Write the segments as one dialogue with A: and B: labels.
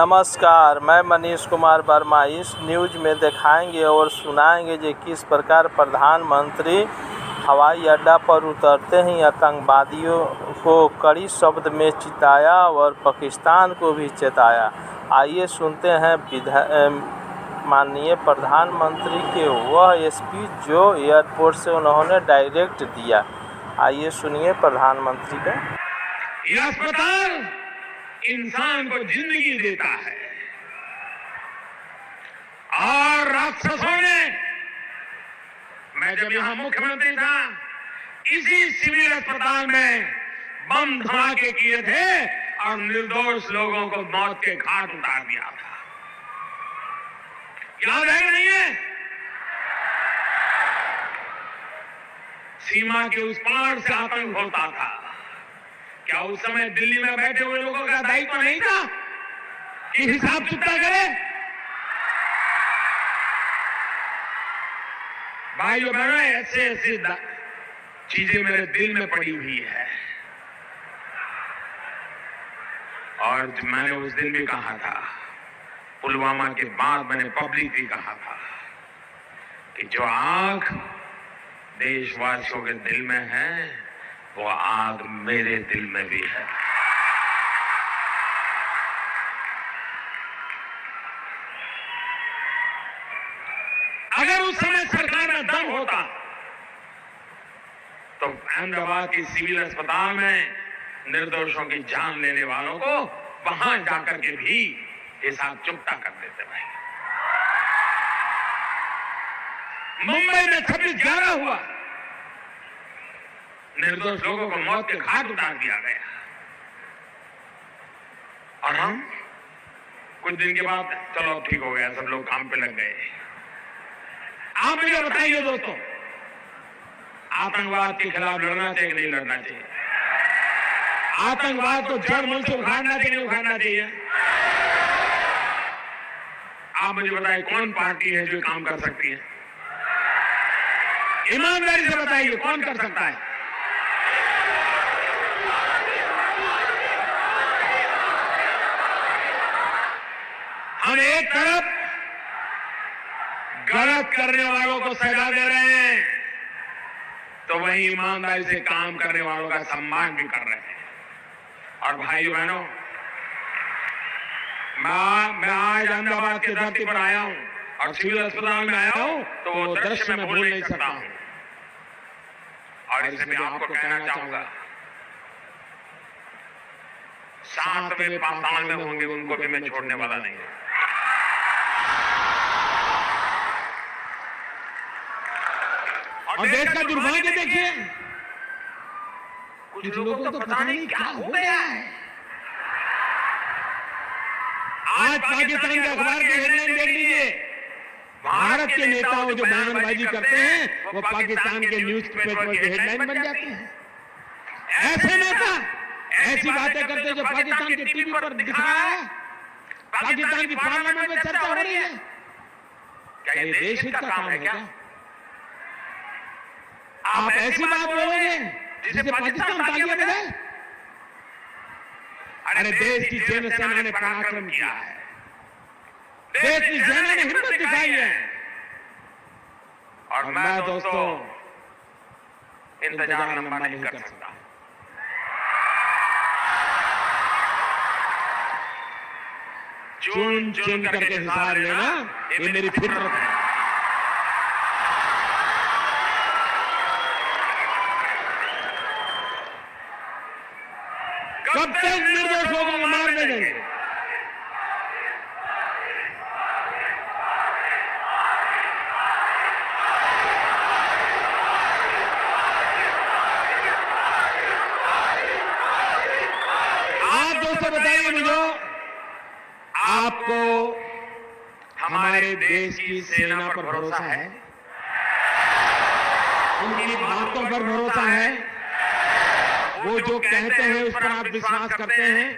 A: नमस्कार, मैं मनीष कुमार वर्मा। इस न्यूज में दिखाएंगे और सुनाएंगे कि किस प्रकार प्रधानमंत्री हवाई अड्डा पर उतरते ही आतंकवादियों को कड़ी शब्द में चिताया और पाकिस्तान को भी चेताया। आइए सुनते हैं माननीय प्रधानमंत्री के वह स्पीच जो एयरपोर्ट से उन्होंने डायरेक्ट दिया। आइए सुनिए प्रधानमंत्री का।
B: यह अस्पताल इंसान को जिंदगी देता है और राक्षसों ने, मैं जब यहां मुख्यमंत्री था, इसी सिविल अस्पताल में बम धमाके किए थे और निर्दोष लोगों को मौत के घाट उतार दिया था। याद है कि नहीं है? सीमा के उस पार से आतंक होता था। क्या उस समय दिल्ली में बैठे हुए लोगों का दायित्व नहीं था कि हिसाब चुकता करे? भाइयों बहनों, ऐसे चीजें मेरे दिल में पड़ी हुई है और मैंने उस दिन भी कहा था, पुलवामा के बाद मैंने पब्लिकली कहा था कि जो आग देशवासियों के दिल में है वो आग मेरे दिल में भी है। अगर उस समय सरकार में दम होता तो अहमदाबाद की सिविल अस्पताल में निर्दोषों की जान लेने वालों को वहां जाकर के भी हिसाब चुकता कर देते भाई। मुंबई में 26/11 हुआ, निर्दोष लोगों को मौत के घाट उतार दिया गया और हम कुछ दिन के बाद चलो ठीक हो गया, सब लोग काम पे लग गए। आप मुझे बताइए दोस्तों, आतंकवाद के खिलाफ लड़ना चाहिए नहीं लड़ना चाहिए? आतंकवाद को जड़ मूल से उखाड़ना चाहिए नहीं उखाड़ना चाहिए? आप मुझे बताइए कौन पार्टी है जो काम कर सकती है? ईमानदारी से बताइए कौन कर सकता है? हम एक तरफ गलत करने वालों को सजा दे रहे हैं तो वहीं ईमानदारी से काम करने वालों का सम्मान भी कर रहे हैं। और भाइयों बहनों, मैं आज अहमदाबाद की धरती पर आया हूं और सिविल अस्पताल में आया हूं तो वो दृश्य मैं भूल नहीं सकता हूं। और इसमें मैं आपको कहना चाहूंगा, सातवें पाताल में होंगे उनको भी मैं छोड़ने वाला नहीं हूं। और देश का दुर्भाग्य देखिए, कुछ लोगों को तो पता नहीं क्या हो गया है। आज पाकिस्तान के अखबार के हेडलाइन देख लीजिए, भारत के नेताओं जो बयानबाजी करते हैं वो पाकिस्तान के न्यूज़पेपर की हेडलाइन बन जाते हैं। ऐसे नेता ऐसी बातें करते हैं जो पाकिस्तान के टीवी पर दिख रहा है, पाकिस्तान की पार्लियामेंट में चर्चा हो रही है। क्या ये देश हित का काम है क्या? आप ऐसी बात बोलोगे जिसे पाकिस्तान तालियां बजाए? अरे देश की सेना ने पराक्रम किया है, देश की सेना ने हिम्मत दिखाई है और मैं दोस्तों इंतजार लंबा नहीं कर सकता। चुन चुन करके हिसाब लेना ये मेरी फितरत है। कब तक निर्दोष लोगों को मारने देंगे? आप दोस्तों बताइए मुझे, आपको हमारे देश की सेना पर भरोसा है? उनकी बातों पर भरोसा है? वो जो कहते हैं उस पर आप विश्वास करते हैं?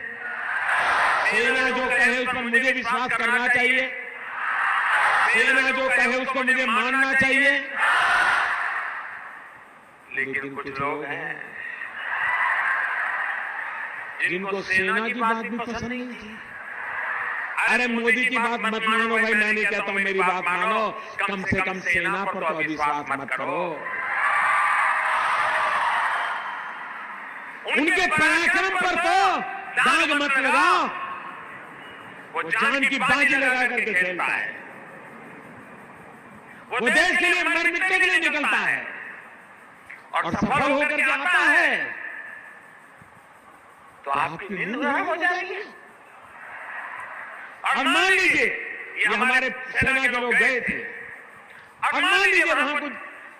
B: सेना जो कहे उस पर मुझे विश्वास करना चाहिए, सेना जो कहे उसको मुझे मानना चाहिए। लेकिन कुछ लोग हैं जिनको सेना की बात भी पसंद नहीं थी। अरे मोदी की बात मत मानो भाई, मैं नहीं कहता हूं मेरी बात मानो, कम से कम सेना पर तो अविश्वास मत करो। उनके पराक्रम पर तो दाग मत लगाओ। वो जान की बाजी लगा करके खेलता है, वो देश के लिए मर मिटने के लिए निकलता है और सफल होकर के आता है, तो आपकी नींद हराम हो जाएगी। और मान लीजिए ये हमारे सेना के लोग गए थे, और मान लीजिए वहां कुछ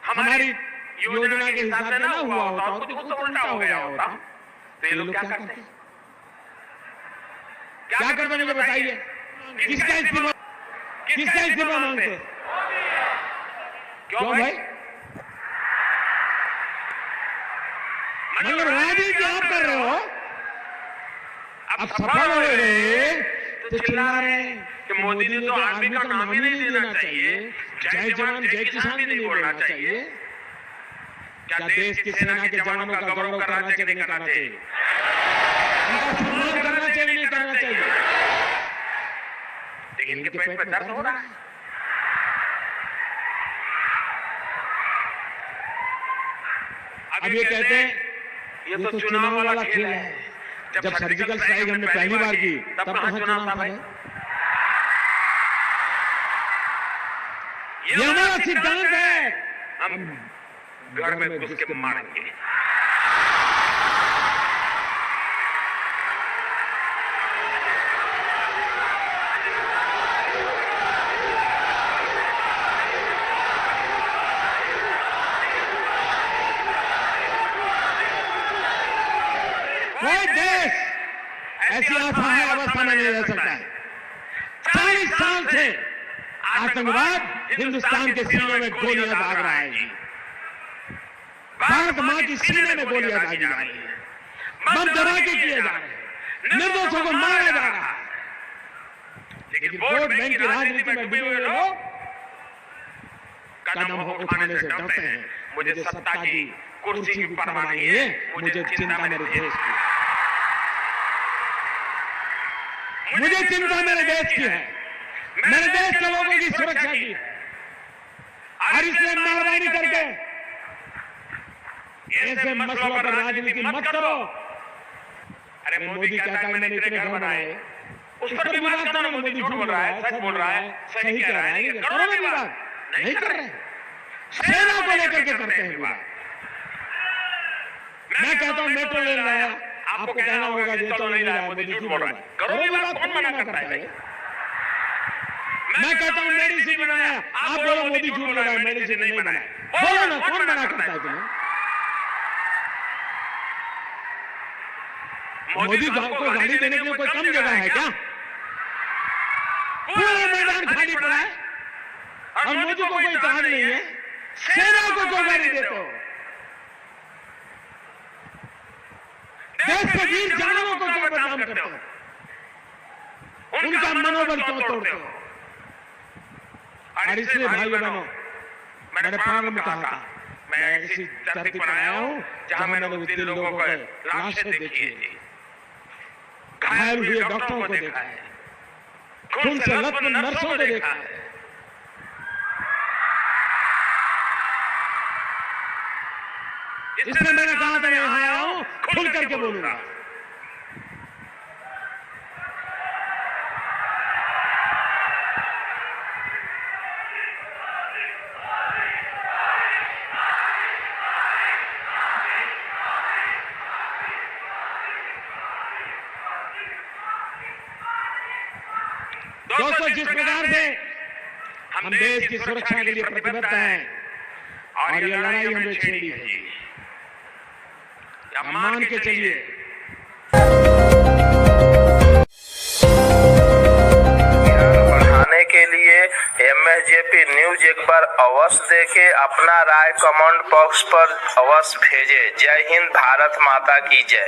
B: हमारी योजना के हिसाब से ना हुआ होता तो कुछ उल्टा हो गया होता, तो ये लोग क्या करते? क्या करते मुझे बताइए? किसका इस्तीफा मांगते? क्यों भाई? मतलब राजनीति आप कर रहे हो, अब सफल हो रहे तो चिल्ला रहे हैं कि मोदी ने तो आर्मी का नाम ही नहीं देना चाहिए, जय जवान जय किसान भी नहीं बोलना चाहिए। क्या देश की सेना के जवानों का गौरव करना चाहिए नहीं करना चाहिए? उनका सम्मान करना चाहिए नहीं करना चाहिए? लेकिन इनके पेट पे दर्द हो रहा है। अब ये कहते हैं ये तो चुनाव वाला खेल है। जब सर्जिकल स्ट्राइक हमने पहली बार की तब कहां चुनाव था भाई? ये हमारा सिद्धांत है, हम घर में घुस के मारेंगे। कोई देश ऐसी असहाय अवस्था में नहीं रह सकता है। 40 साल से आतंकवाद हिंदुस्तान के सीने में गोलियां दाग रहा है जी। भारत मां की सीने में गोलियां दागी जा रही है, बम धमाके किए जा रहे हैं, निर्दोषों को मारा जा रहा है। लेकिन वोट बैंक की राजनीति में डूबे हुए लोग कदम उठाने से डरते हैं। मुझे सत्ता की कुर्सी की परवाह नहीं है, मुझे चिंता मेरे देश की, मुझे चिंता मेरे देश की है, मेरे देश के लोगों की सुरक्षा की है। और इसलिए मेहरबानी करके ऐसे मसलों पर राजनीति मत करो। अरे मोदी कहता है मैंने इतने घर बनाए, उस पर भी बात करो। मोदी झूठ बोल रहा है, सच बोल रहा है, सही कह रहा है, करो ना विवाद, नहीं कर रहे। सेना को लेकर के करते हैं विवाद। मैं कहता हूं मेट्रो ले रहा है, आपको कहना होगा ये चल नहीं रहा है, मोदी झूठ बोल रहा है, करो विवाद, कौन मना करता है? मैं कहता हूं मेडिसिन बनाया, आप बोलो मोदी झूठ बोल रहा है, मेडिसिन नहीं बनाया, बोलो ना, कौन मना करता है तुम्हें? मोदी को गाड़ी देने के लिए कोई कम जगह है क्या? पूरा मैदान खाली पड़ा है और मोदी को कोई इत्तेहाद नहीं है। सेना को क्यों गाड़ी देते हो? देश के वीर जवानों को क्यों बदनाम करते हो? उनका मनोबल क्यों तोड़ते हो? और इसलिए भाइयों बहनों, मैंने प्रारंभ में कहा था, मैं ऐसी धरती पर आया हूं जहां मैंने उस दिन लोगों को लाशें देखी है, घायल हुए डॉक्टरों को देखा है, खून से लथपथ नर्सों को देखा है। इसलिए मैंने कहा था मैं यहां आया हूं, खुल करके बोलूंगा। दोस्तों, जिस प्रकार से हम देश की सुरक्षा के लिए प्रतिबद्ध हैं और ये लड़ाई हमने छेड़ी है, आप मान के चलिए।
A: बढ़ाने के लिए MSJP न्यूज एक बार अवश्य देखें, अपना राय कमेंट बॉक्स पर अवश्य भेजें। जय हिंद, भारत माता की जय।